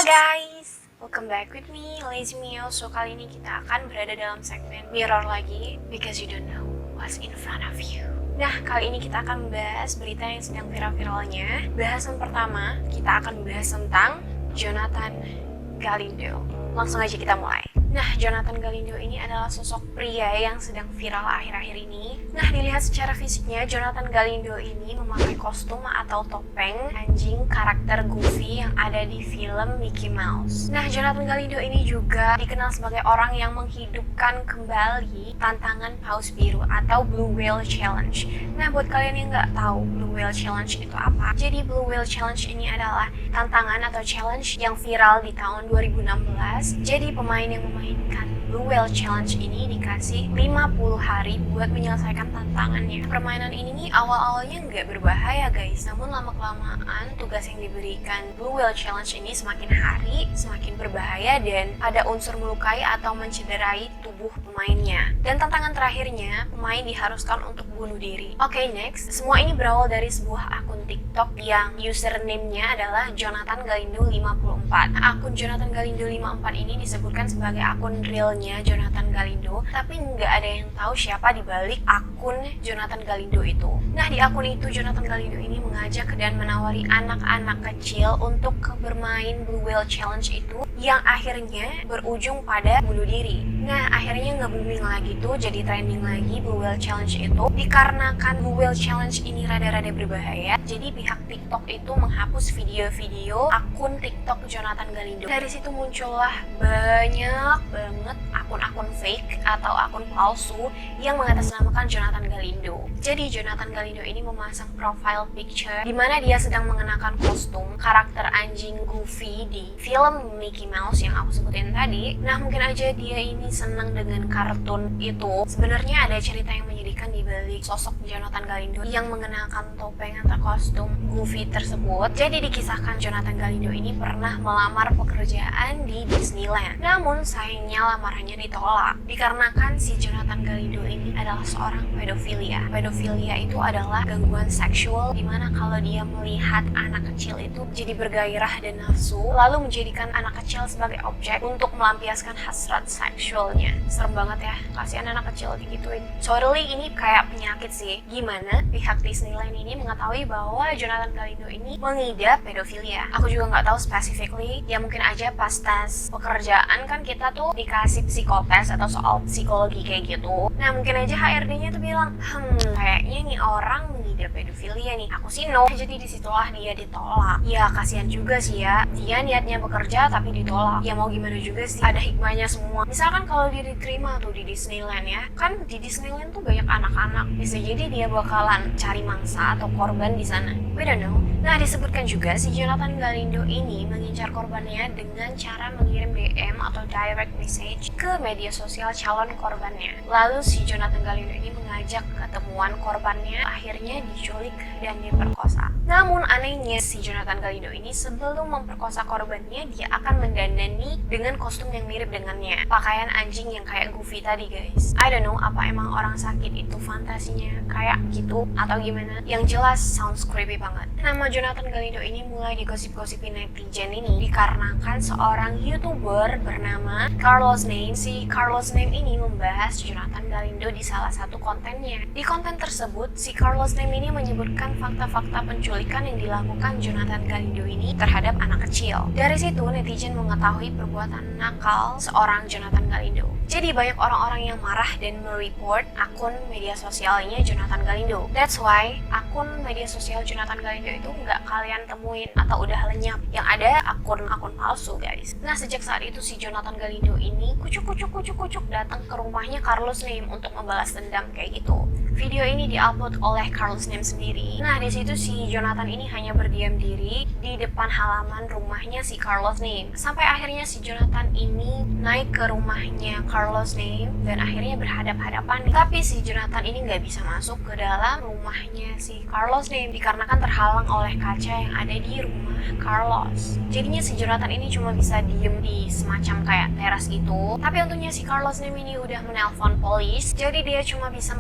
guys, welcome back with me, Lazy Mio. So kali ini kita akan berada dalam segmen Mirror lagi, because you don't know what's in front of you. Nah, kali ini kita akan membahas berita yang sedang viral-viralnya. Bahasan pertama, kita akan membahas tentang Jonathan Galindo. Langsung aja kita mulai. Nah, Jonathan Galindo ini adalah sosok pria yang sedang viral akhir-akhir ini. Nah, dilihat secara fisiknya, Jonathan Galindo ini memakai kostum atau topeng anjing karakter Goofy yang ada di film Mickey Mouse. Nah, Jonathan Galindo ini juga dikenal sebagai orang yang menghidupkan kembali tantangan paus biru atau Blue Whale Challenge. Nah, buat kalian yang nggak tahu Blue Whale Challenge itu apa, jadi Blue Whale Challenge ini adalah tantangan atau challenge yang viral di tahun 2016. Jadi pemain yang memainkan Blue Whale Challenge ini dikasih 50 hari buat menyelesaikan tantangannya. Permainan ini nih awal-awalnya nggak berbahaya guys, namun lama-kelamaan tugas yang diberikan Blue Whale Challenge ini semakin hari semakin berbahaya dan ada unsur melukai atau mencederai tubuh pemainnya. Dan tantangan terakhirnya, pemain diharuskan untuk bunuh diri. Oke, next. Semua ini berawal dari sebuah akun TikTok yang username-nya adalah Jonathan Galindo 54. Nah, akun Jonathan Galindo 54 ini disebutkan sebagai akun realnya Jonathan Galindo, tapi nggak ada yang tahu siapa di balik akun Jonathan Galindo itu. Nah, di akun itu Jonathan Galindo ini mengajak dan menawari anak-anak kecil untuk bermain Blue Whale Challenge itu yang akhirnya berujung pada bunuh diri. Nah, akhirnya nge-booming lagi tuh, jadi trending lagi Blue Whale Challenge itu. Dikarenakan Blue Whale Challenge ini rada-rada berbahaya, jadi pihak TikTok itu menghapus video-video akun TikTok Jonathan Galindo. Dari situ muncullah banyak banget akun-akun fake atau akun palsu yang mengatasnamakan Jonathan Galindo. Jadi Jonathan Galindo ini memasang profile picture di mana dia sedang mengenakan kostum karakter anjing Goofy di film Mickey Mouse yang aku sebutin tadi. Nah, mungkin aja dia ini senang dengan kartun itu. Sebenarnya ada cerita yang menyedihkan di balik sosok Jonathan Galindo yang mengenakan topeng atau kostum Goofy tersebut. Jadi dikisahkan Jonathan Galindo ini pernah melamar pekerjaan di Disneyland. Namun sayangnya lamarannya ditolak dikarenakan si Jonathan Galindo ini adalah seorang pedofilia. Pedofilia itu adalah gangguan seksual dimana kalau dia melihat anak kecil itu jadi bergairah dan nafsu, lalu menjadikan anak kecil sebagai objek untuk melampiaskan hasrat seksualnya. Serem banget ya, kasihan anak kecil digituin. Totally ini kayak penyakit sih. Gimana pihak Disneyland ini mengetahui bahwa Jonathan Galindo ini mengidap pedofilia? Aku juga nggak tahu specifically, ya mungkin aja pas tes pekerjaan kan kita tuh dikasih psikotes atau soal psikologi kayak gitu. Nah, mungkin aja HRD-nya tuh bilang, kayaknya nih orang mengidap pedofilia nih. Aku sih no, jadi disitulah dia ditolak. Ya kasihan juga sih ya, dia niatnya bekerja tapi ditolak. Ya mau gimana juga sih, ada hikmahnya semua. Misalkan kalau dia diterima tuh di Disneyland ya, kan di Disneyland tuh banyak anak-anak, bisa jadi dia bakalan cari mangsa atau korban di sana. We don't know. Nah, disebutkan juga si Jonathan Galindo ini mengincar korbannya dengan cara mengirim DM atau direct message ke media sosial calon korbannya. Lalu si Jonathan Galindo ini mengajak ketemuan korbannya, akhirnya diculik dan diperkosa. Namun anehnya si Jonathan Galindo ini sebelum memperkosa korbannya, dia akan mendandani dengan kostum yang mirip dengannya, pakaian anjing yang kayak Goofy tadi guys. I don't know, apa emang orang sakit itu fantasinya kayak gitu atau gimana. Yang jelas sounds creepy banget. Nama Jonathan Galindo ini mulai digosip-gosipin netizen ini dikarenakan seorang YouTuber bernama Carlos Name. Si Carlos Name ini membahas Jonathan Galindo di salah satu kontennya. Di konten tersebut, si Carlos Name ini menyebutkan fakta-fakta penculikan yang dilakukan Jonathan Galindo ini terhadap anak kecil. Dari situ netizen mengetahui perbuatan nakal seorang Jonathan Galindo. Jadi banyak orang-orang yang marah dan mereport akun media sosialnya Jonathan Galindo. That's why akun media sosial Jonathan Galindo itu nggak kalian temuin atau udah lenyap. Yang ada akun-akun palsu guys. Nah, sejak saat itu si Jonathan Galindo ini kucuk datang ke rumahnya Carlos Name untuk membalas dendam kayak gitu. Video ini diupload oleh Carlos Name sendiri. Nah, di situ si Jonathan ini hanya berdiam diri di depan halaman rumahnya si Carlos Name. Sampai akhirnya si Jonathan ini naik ke rumahnya Carlos Name dan akhirnya berhadap-hadapan. Tapi si Jonathan ini nggak bisa masuk ke dalam rumahnya si Carlos Name dikarenakan terhalang oleh kaca yang ada di rumah Carlos. Jadinya si Jonathan ini cuma bisa diem di semacam kayak teras gitu. Tapi untungnya si Carlos Name ini udah menelpon polis, jadi dia cuma bisa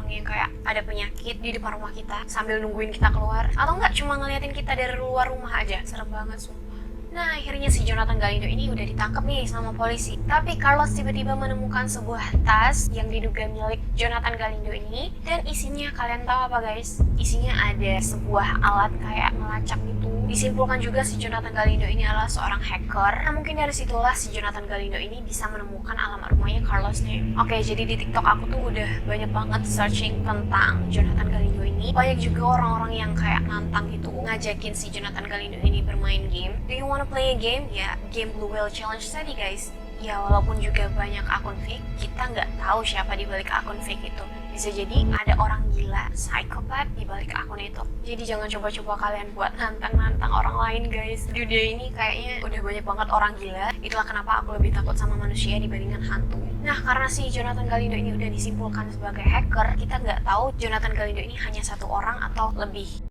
yang kayak ada penyakit di depan rumah kita sambil nungguin kita keluar, atau enggak cuma ngeliatin kita dari luar rumah aja. Serem banget sumpah. Nah, akhirnya si Jonathan Galindo ini udah ditangkap nih sama polisi. Tapi Carlos tiba-tiba menemukan sebuah tas yang diduga milik Jonathan Galindo ini. Dan isinya, kalian tahu apa guys? Isinya ada sebuah alat kayak melacak gitu. Disimpulkan juga si Jonathan Galindo ini adalah seorang hacker. Nah, mungkin dari situlah si Jonathan Galindo ini bisa menemukan alamat rumahnya Carlos nih. Oke, jadi di TikTok aku tuh udah banyak banget searching tentang Jonathan Galindo ini. Banyak juga orang-orang yang kayak nantang gitu, ngajakin si Jonathan Galindo ini bermain game. Do you wanna play a game? Ya, game Blue Whale Challenge tadi guys. Ya, walaupun juga banyak akun fake, kita nggak tahu siapa di balik akun fake itu. Bisa jadi ada orang gila, psikopat di balik akun itu. Jadi jangan coba-coba kalian buat nantang-nantang orang lain guys. Di dunia ini kayaknya udah banyak banget orang gila. Itulah kenapa aku lebih takut sama manusia dibandingkan hantu. Nah, karena si Jonathan Galindo ini udah disimpulkan sebagai hacker, kita nggak tahu Jonathan Galindo ini hanya satu orang atau lebih.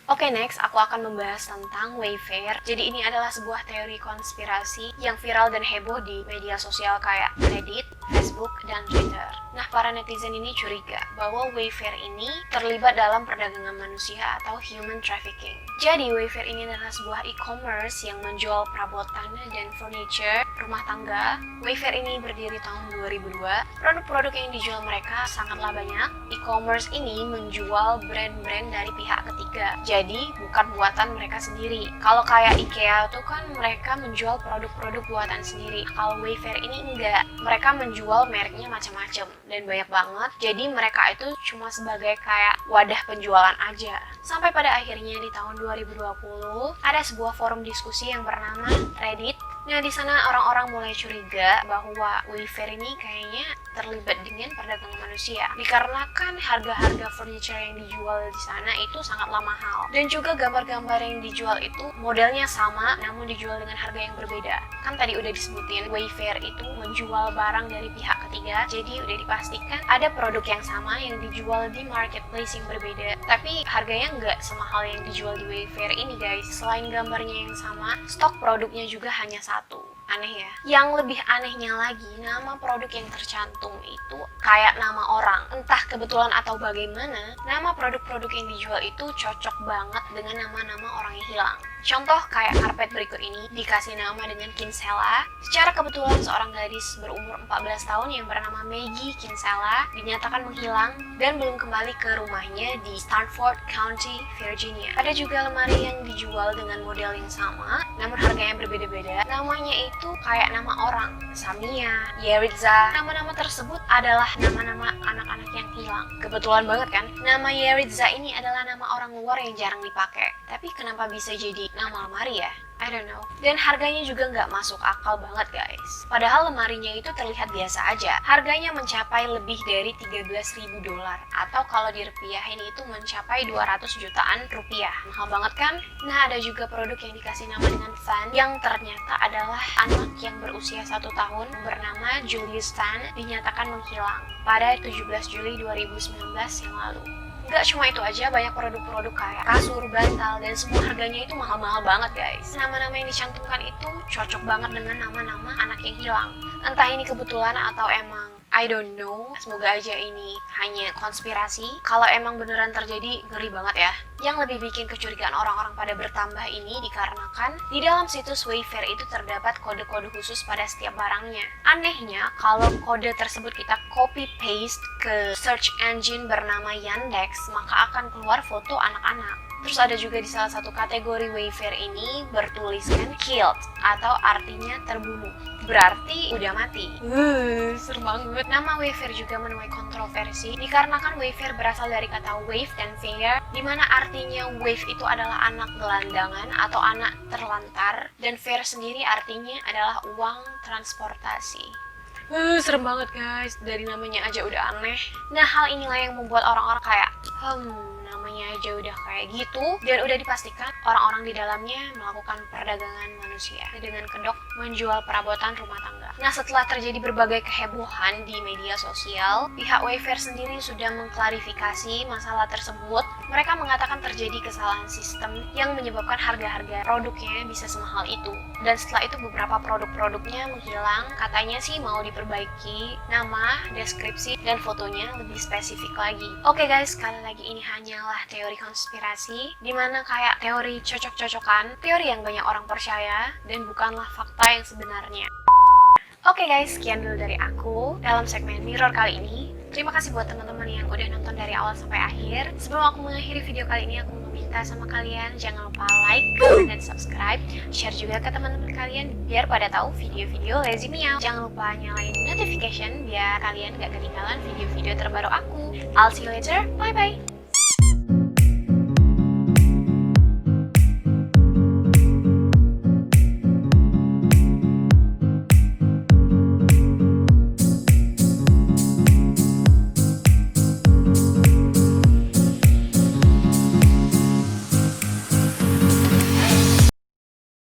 Oke, next aku akan membahas tentang Wayfair. Jadi ini adalah sebuah teori konspirasi yang viral dan heboh di media sosial kayak Reddit, Facebook, dan Twitter. Nah, para netizen ini curiga bahwa Wayfair ini terlibat dalam perdagangan manusia atau human trafficking. Jadi Wayfair ini adalah sebuah e-commerce yang menjual perabotan dan furniture rumah tangga. Wayfair ini berdiri tahun 2002. Produk-produk yang dijual mereka sangatlah banyak. E-commerce ini menjual brand-brand dari pihak ketiga. Jadi bukan buatan mereka sendiri. Kalau kayak IKEA tuh kan mereka menjual produk-produk buatan sendiri. Kalau Wayfair ini enggak. Mereka menjual mereknya macam-macam dan banyak banget. Jadi mereka itu cuma sebagai kayak wadah penjualan aja. Sampai pada akhirnya di tahun 2020 ada sebuah forum diskusi yang bernama Reddit. Nah, di sana orang-orang mulai curiga bahwa Wayfair ini kayaknya terlibat dengan perdagangan manusia. Dikarenakan harga-harga furniture yang dijual di sana itu sangatlah mahal. Dan juga gambar-gambar yang dijual itu modelnya sama namun dijual dengan harga yang berbeda. Kan tadi udah disebutin Wayfair itu menjual barang dari pihak ketiga. Jadi udah dipastikan ada produk yang sama yang dijual di marketplace yang berbeda. Tapi harganya nggak semahal yang dijual di Wayfair ini guys. Selain gambarnya yang sama, stok produknya juga hanya satu. Aneh ya. Yang lebih anehnya lagi, nama produk yang tercantum itu kayak nama orang. Entah kebetulan atau bagaimana, nama produk-produk yang dijual itu cocok banget dengan nama-nama orang yang hilang. Contoh kayak karpet berikut ini dikasih nama dengan Kinsella. Secara kebetulan seorang gadis berumur 14 tahun yang bernama Maggie Kinsella dinyatakan menghilang dan belum kembali ke rumahnya di Stanford County, Virginia. Ada juga lemari yang dijual dengan model yang sama, namun harganya berbeda-beda. Namanya itu kayak nama orang, Samia, Yeritza. Nama-nama tersebut adalah nama-nama anak-anak yang hilang. Kebetulan banget kan, nama Yeritza ini adalah nama orang luar yang jarang dipakai. Tapi kenapa bisa jadi nama lemari ya? I don't know. Dan harganya juga nggak masuk akal banget guys. Padahal lemarinya itu terlihat biasa aja. Harganya mencapai lebih dari 13.000 dolar. Atau kalau dirupiahin itu mencapai 200 jutaan rupiah. Mahal banget kan? Nah, ada juga produk yang dikasih nama dengan Fan yang ternyata adalah anak yang berusia 1 tahun bernama Julius Tan dinyatakan menghilang pada 17 Juli 2019 yang lalu. Gak cuma itu aja, banyak produk-produk kayak kasur, bantal, dan semua harganya itu mahal-mahal banget guys. Nama-nama yang dicantumkan itu cocok banget dengan nama-nama anak yang hilang. Entah ini kebetulan atau emang I don't know. Semoga aja ini hanya konspirasi. Kalau emang beneran terjadi, ngeri banget ya. Yang lebih bikin kecurigaan orang-orang pada bertambah ini dikarenakan di dalam situs Wayfair itu terdapat kode-kode khusus pada setiap barangnya. Anehnya, kalau kode tersebut kita copy-paste ke search engine bernama Yandex, maka akan keluar foto anak-anak. Terus ada juga di salah satu kategori Wayfair ini bertuliskan killed atau artinya terbunuh. Berarti udah mati. Serem banget. Nama Wayfair juga menuai kontroversi dikarenakan Wayfair berasal dari kata wave dan fair, di mana artinya wave itu adalah anak gelandangan atau anak terlantar, dan fair sendiri artinya adalah uang transportasi. Serem banget guys, dari namanya aja udah aneh. Nah, hal inilah yang membuat orang-orang kayak namanya aja udah kayak gitu, dan udah dipastikan orang-orang di dalamnya melakukan perdagangan manusia dengan kedok menjual perabotan rumah tangga. Nah, setelah terjadi berbagai kehebohan di media sosial, pihak Wayfair sendiri sudah mengklarifikasi masalah tersebut Mereka mengatakan terjadi kesalahan sistem yang menyebabkan harga-harga produknya bisa semahal itu. Dan setelah itu beberapa produk-produknya menghilang, katanya sih mau diperbaiki nama, deskripsi, dan fotonya lebih spesifik lagi. Oke guys, sekali lagi ini hanyalah teori konspirasi, dimana kayak teori cocok-cocokan, teori yang banyak orang percaya, dan bukanlah fakta yang sebenarnya. Oke guys, sekian dulu dari aku dalam segmen Mirror kali ini. Terima kasih buat teman-teman yang udah nonton dari awal sampai akhir. Sebelum aku mengakhiri video kali ini, aku meminta sama kalian jangan lupa like, comment, dan subscribe. Share juga ke teman-teman kalian biar pada tahu video-video Lazy Meow. Jangan lupa nyalain notification biar kalian gak ketinggalan video-video terbaru aku. I'll see you later, bye-bye!